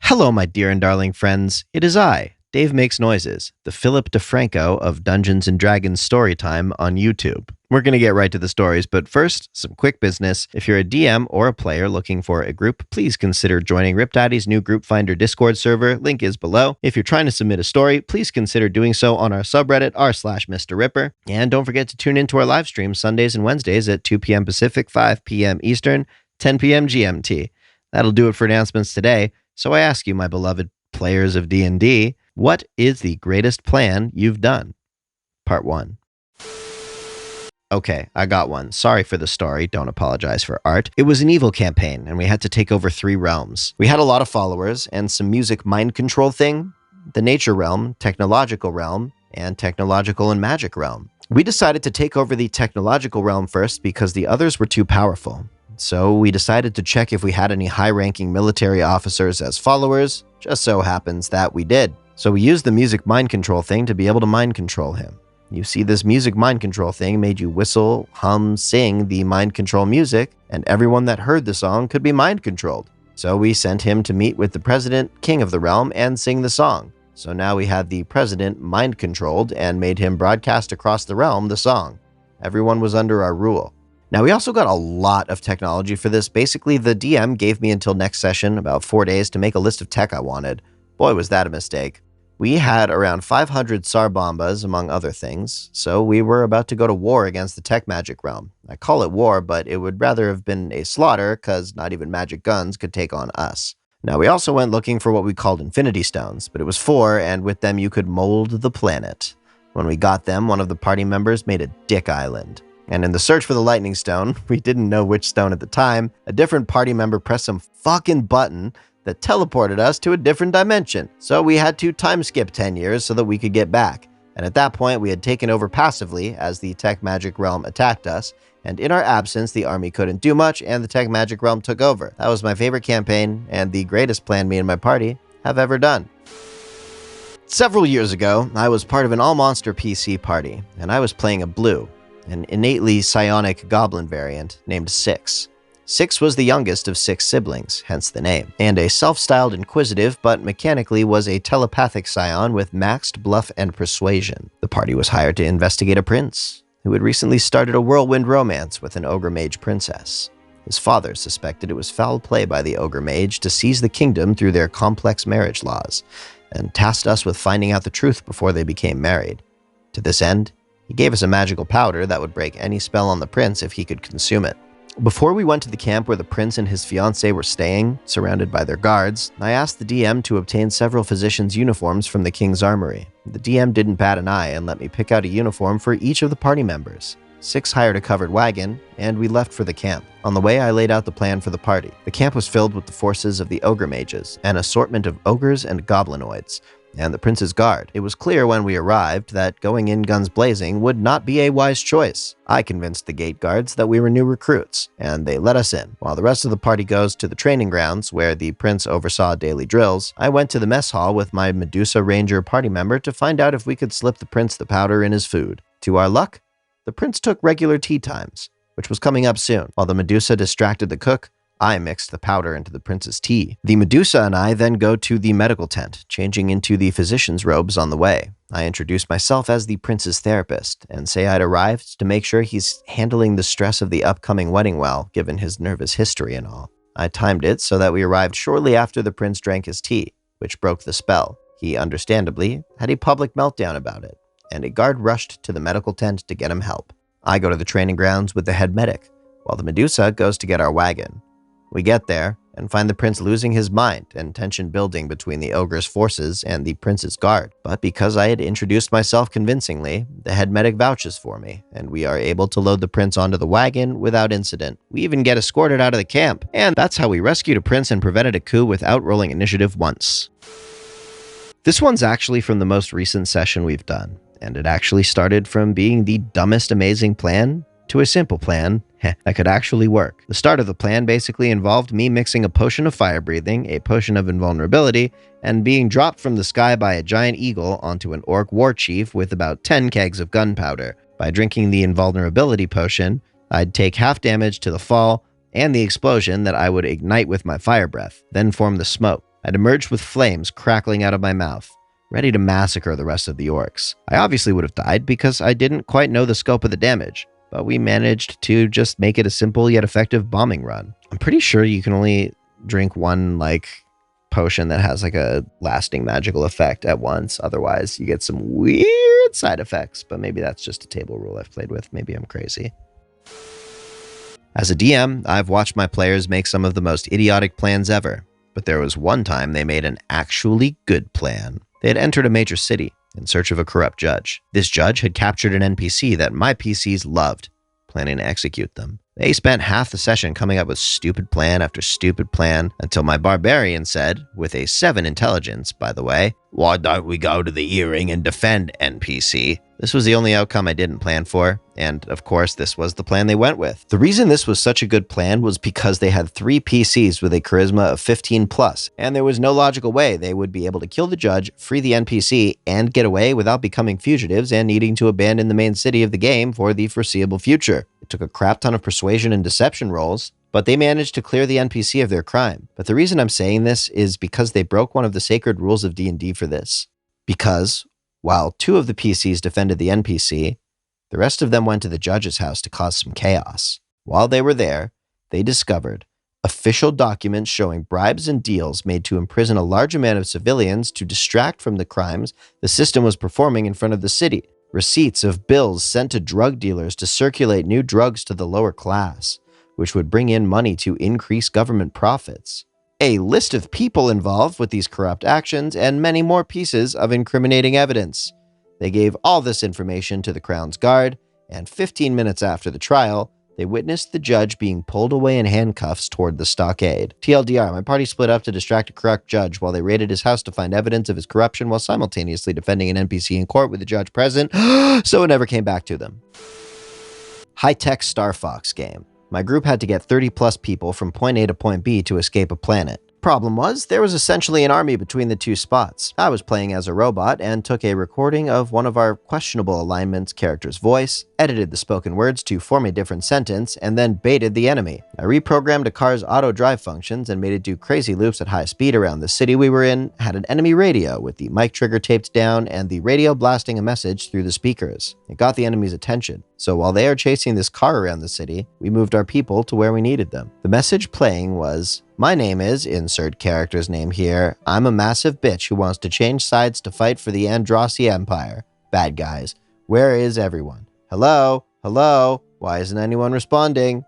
Hello, my dear and darling friends. It is I, Dave Makes Noises, the Philip DeFranco of Dungeons & Dragons Storytime on YouTube. We're going to get right to the stories, but first, some quick business. If you're a DM or a player looking for a group, please consider joining RipDaddy's new Group Finder Discord server. Link is below. If you're trying to submit a story, please consider doing so on our subreddit, r/MrRipper. And don't forget to tune into our live stream Sundays and Wednesdays at 2 p.m. Pacific, 5 p.m. Eastern, 10 p.m. GMT. That'll do it for announcements today. So I ask you, my beloved players of D&D, what is the greatest plan you've done? Part 1. Okay, I got one. Sorry for the story. Don't apologize for art. It was an evil campaign, and we had to take over 3 realms. We had a lot of followers and some music mind control thing, the nature realm, technological realm, and technological and magic realm. We decided to take over the technological realm first because the others were too powerful. So we decided to check if we had any high-ranking military officers as followers. Just so happens that we did. So we used the music mind control thing to be able to mind control him. You see, this music mind control thing made you whistle, hum, sing the mind control music, and everyone that heard the song could be mind controlled. So we sent him to meet with the president, king of the realm, and sing the song. So now we had the president mind controlled and made him broadcast across the realm the song. Everyone was under our rule. Now, we also got a lot of technology for this. Basically, the DM gave me until next session, about 4 days, to make a list of tech I wanted. Boy, was that a mistake. We had around 500 Sarbombas, among other things, so we were about to go to war against the tech magic realm. I call it war, but it would rather have been a slaughter, because not even magic guns could take on us. Now, we also went looking for what we called Infinity Stones, but it was 4, and with them you could mold the planet. When we got them, one of the party members made a dick island. And in the search for the lightning stone, we didn't know which stone at the time, a different party member pressed some fucking button that teleported us to a different dimension. So we had to time skip 10 years so that we could get back. And at that point, we had taken over passively as the tech magic realm attacked us. And in our absence, the army couldn't do much and the tech magic realm took over. That was my favorite campaign and the greatest plan me and my party have ever done. Several years ago, I was part of an all-monster PC party, and I was playing a blue, an innately psionic goblin variant named Six. Six was the youngest of 6 siblings, hence the name, and a self-styled inquisitive but mechanically was a telepathic scion with maxed bluff and persuasion. The party was hired to investigate a prince who had recently started a whirlwind romance with an ogre mage princess. His father suspected it was foul play by the ogre mage to seize the kingdom through their complex marriage laws, and tasked us with finding out the truth before they became married. To this end, he gave us a magical powder that would break any spell on the prince if he could consume it. Before we went to the camp where the prince and his fiancée were staying, surrounded by their guards, I asked the DM to obtain several physicians' uniforms from the king's armory. The DM didn't bat an eye and let me pick out a uniform for each of the party members. Six hired a covered wagon, and we left for the camp. On the way, I laid out the plan for the party. The camp was filled with the forces of the ogre mages, an assortment of ogres and goblinoids, and the prince's guard. It was clear when we arrived that going in guns blazing would not be a wise choice. I convinced the gate guards that we were new recruits, and they let us in. While the rest of the party goes to the training grounds, where the prince oversaw daily drills, I went to the mess hall with my Medusa Ranger party member to find out if we could slip the prince the powder in his food. To our luck, the prince took regular tea times, which was coming up soon. While the Medusa distracted the cook, I mixed the powder into the prince's tea. The Medusa and I then go to the medical tent, changing into the physician's robes on the way. I introduce myself as the prince's therapist and say I'd arrived to make sure he's handling the stress of the upcoming wedding well, given his nervous history and all. I timed it so that we arrived shortly after the prince drank his tea, which broke the spell. He, understandably, had a public meltdown about it, and a guard rushed to the medical tent to get him help. I go to the training grounds with the head medic, while the Medusa goes to get our wagon. We get there and find the prince losing his mind and tension building between the ogre's forces and the prince's guard. But because I had introduced myself convincingly, the head medic vouches for me, and we are able to load the prince onto the wagon without incident. We even get escorted out of the camp, and that's how we rescued a prince and prevented a coup without rolling initiative once. This one's actually from the most recent session we've done, and it actually started from being the dumbest amazing plan to a simple plan that could actually work. The start of the plan basically involved me mixing a potion of fire breathing, a potion of invulnerability, and being dropped from the sky by a giant eagle onto an orc war chief with about 10 kegs of gunpowder. By drinking the invulnerability potion, I'd take half damage to the fall and the explosion that I would ignite with my fire breath, then form the smoke. I'd emerged with flames crackling out of my mouth, ready to massacre the rest of the orcs. I obviously would have died because I didn't quite know the scope of the damage, but we managed to just make it a simple yet effective bombing run. I'm pretty sure you can only drink one, potion that has, a lasting magical effect at once. Otherwise, you get some weird side effects, but maybe that's just a table rule I've played with. Maybe I'm crazy. As a DM, I've watched my players make some of the most idiotic plans ever, but there was one time they made an actually good plan. They had entered a major city in search of a corrupt judge. This judge had captured an NPC that my PCs loved, planning to execute them. They spent half the session coming up with stupid plan after stupid plan until my barbarian said, with a 7 intelligence, by the way, "Why don't we go to the earring and defend, NPC?" This was the only outcome I didn't plan for, and of course this was the plan they went with. The reason this was such a good plan was because they had 3 PCs with a charisma of 15 plus, and there was no logical way they would be able to kill the judge, free the NPC, and get away without becoming fugitives and needing to abandon the main city of the game for the foreseeable future. It took a crap ton of persuasion and deception rolls, but they managed to clear the NPC of their crime. But the reason I'm saying this is because they broke one of the sacred rules of D&D for this. Because while 2 of the PCs defended the NPC, the rest of them went to the judge's house to cause some chaos. While they were there, they discovered official documents showing bribes and deals made to imprison a large amount of civilians to distract from the crimes the system was performing in front of the city. Receipts of bills sent to drug dealers to circulate new drugs to the lower class, which would bring in money to increase government profits. A list of people involved with these corrupt actions, and many more pieces of incriminating evidence. They gave all this information to the Crown's Guard, and 15 minutes after the trial, they witnessed the judge being pulled away in handcuffs toward the stockade. TLDR, my party split up to distract a corrupt judge while they raided his house to find evidence of his corruption while simultaneously defending an NPC in court with the judge present, so it never came back to them. High-tech Star Fox game. My group had to get 30 plus people from point A to point B to escape a planet. Problem was, there was essentially an army between the 2 spots. I was playing as a robot and took a recording of one of our questionable alignment's character's voice, edited the spoken words to form a different sentence, and then baited the enemy. I reprogrammed a car's auto-drive functions and made it do crazy loops at high speed around the city we were in, had an enemy radio with the mic trigger taped down and the radio blasting a message through the speakers. It got the enemy's attention. So while they are chasing this car around the city, we moved our people to where we needed them. The message playing was, "My name is," insert character's name here, "I'm a massive bitch who wants to change sides to fight for the Andrasi Empire. Bad guys. Where is everyone? Hello? Hello? Why isn't anyone responding?"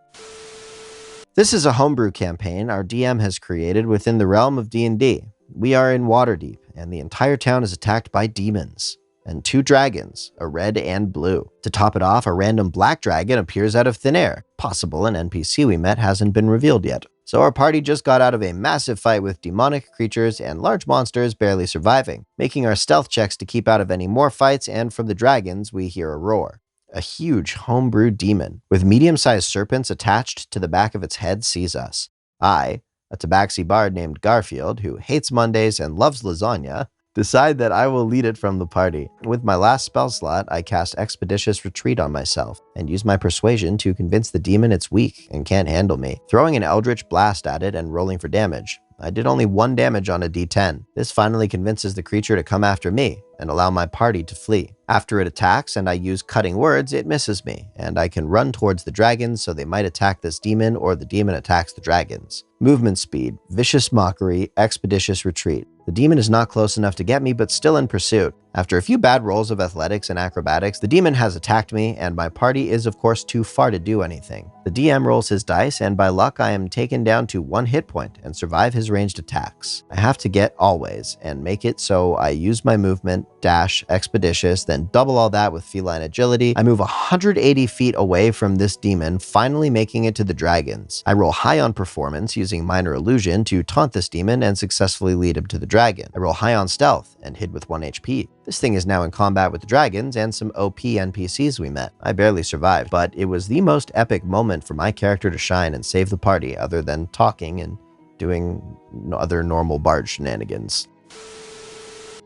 This is a homebrew campaign our DM has created within the realm of D&D. We are in Waterdeep, and the entire town is attacked by demons. And 2 dragons, a red and blue. To top it off, a random black dragon appears out of thin air. Possible an NPC we met hasn't been revealed yet. So our party just got out of a massive fight with demonic creatures and large monsters barely surviving, making our stealth checks to keep out of any more fights, and from the dragons we hear a roar. A huge homebrew demon with medium-sized serpents attached to the back of its head sees us. I, a tabaxi bard named Garfield, who hates Mondays and loves lasagna, decide that I will lead it from the party. With my last spell slot, I cast Expeditious Retreat on myself and use my persuasion to convince the demon it's weak and can't handle me, throwing an Eldritch Blast at it and rolling for damage. I did only 1 damage on a D10. This finally convinces the creature to come after me and allow my party to flee. After it attacks and I use Cutting Words, it misses me, and I can run towards the dragons so they might attack this demon or the demon attacks the dragons. Movement speed, Vicious Mockery, Expeditious Retreat. The demon is not close enough to get me, but still in pursuit. After a few bad rolls of athletics and acrobatics, the demon has attacked me, and my party is of course too far to do anything. The DM rolls his dice, and by luck I am taken down to 1 hit point and survive his ranged attacks. I have to get always, and make it so I use my movement, dash, expeditious, then double all that with feline agility. I move 180 feet away from this demon, finally making it to the dragons. I roll high on performance using minor illusion to taunt this demon and successfully lead him to the dragon. I roll high on stealth and hid with 1 HP. This thing is now in combat with the dragons and some OP NPCs we met. I barely survived, but it was the most epic moment for my character to shine and save the party, other than talking and doing other normal bard shenanigans.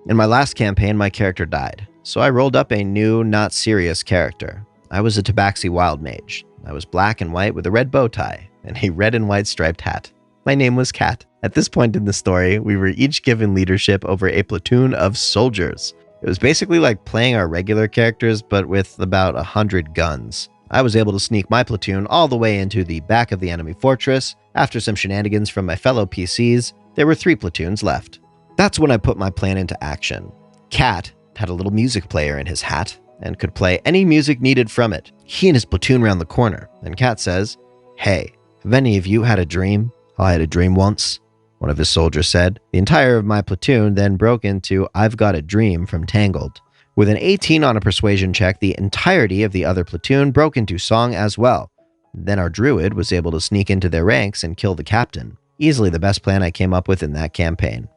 In my last campaign, my character died, so I rolled up a new, not serious character. I was a Tabaxi wild mage. I was black and white with a red bow tie and a red and white striped hat. My name was Kat. At this point in the story, we were each given leadership over a platoon of soldiers. It was basically like playing our regular characters, but with about 100 guns. I was able to sneak my platoon all the way into the back of the enemy fortress. After some shenanigans from my fellow PCs, there were 3 platoons left. That's when I put my plan into action. Kat had a little music player in his hat and could play any music needed from it. He and his platoon round the corner, and Kat says, "Hey, have any of you had a dream? I had a dream once," one of his soldiers said. The entire of my platoon then broke into "I've Got a Dream" from Tangled. With an 18 on a persuasion check, the entirety of the other platoon broke into song as well. Then our druid was able to sneak into their ranks and kill the captain. Easily the best plan I came up with in that campaign.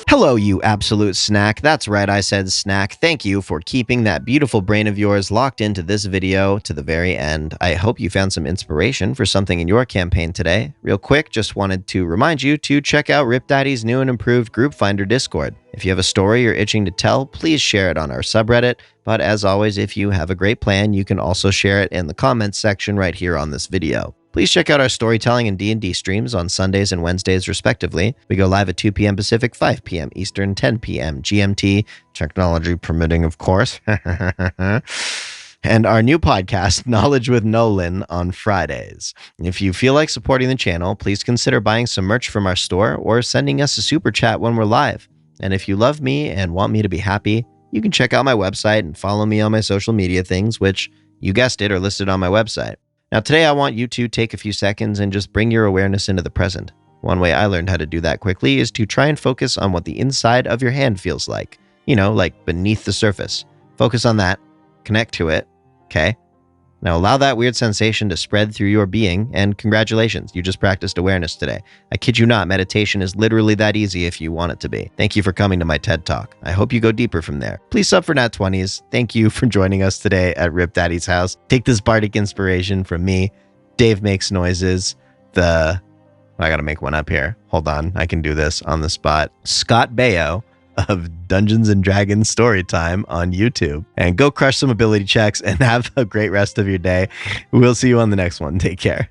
Hello, you absolute snack. That's right, I said snack. Thank you for keeping that beautiful brain of yours locked into this video to the very end. I hope you found some inspiration for something in your campaign today. Real quick, just wanted to remind you to check out Rip Daddy's new and improved Group Finder Discord. If you have a story you're itching to tell, please share it on our subreddit. But as always, if you have a great plan, you can also share it in the comments section right here on this video. Please check out our storytelling and D&D streams on Sundays and Wednesdays, respectively. We go live at 2 p.m. Pacific, 5 p.m. Eastern, 10 p.m. GMT, technology permitting, of course. And our new podcast, Knowledge with Nolan, on Fridays. If you feel like supporting the channel, please consider buying some merch from our store or sending us a super chat when we're live. And if you love me and want me to be happy, you can check out my website and follow me on my social media things, which, you guessed it, are listed on my website. Now, today I want you to take a few seconds and just bring your awareness into the present. One way I learned how to do that quickly is to try and focus on what the inside of your hand feels like. You know, like beneath the surface. Focus on that. Connect to it. Okay? Now allow that weird sensation to spread through your being, and congratulations, you just practiced awareness today. I kid you not, meditation is literally that easy if you want it to be. Thank you for coming to my TED Talk. I hope you go deeper from there. Please sub for Nat 20s. Thank you for joining us today at Rip Daddy's house. Take this bardic inspiration from me. Dave makes noises. I gotta make one up here. Hold on, I can do this on the spot. Scott Baio of Dungeons and Dragons Storytime on YouTube. And go crush some ability checks and have a great rest of your day. We'll see you on the next one. Take care.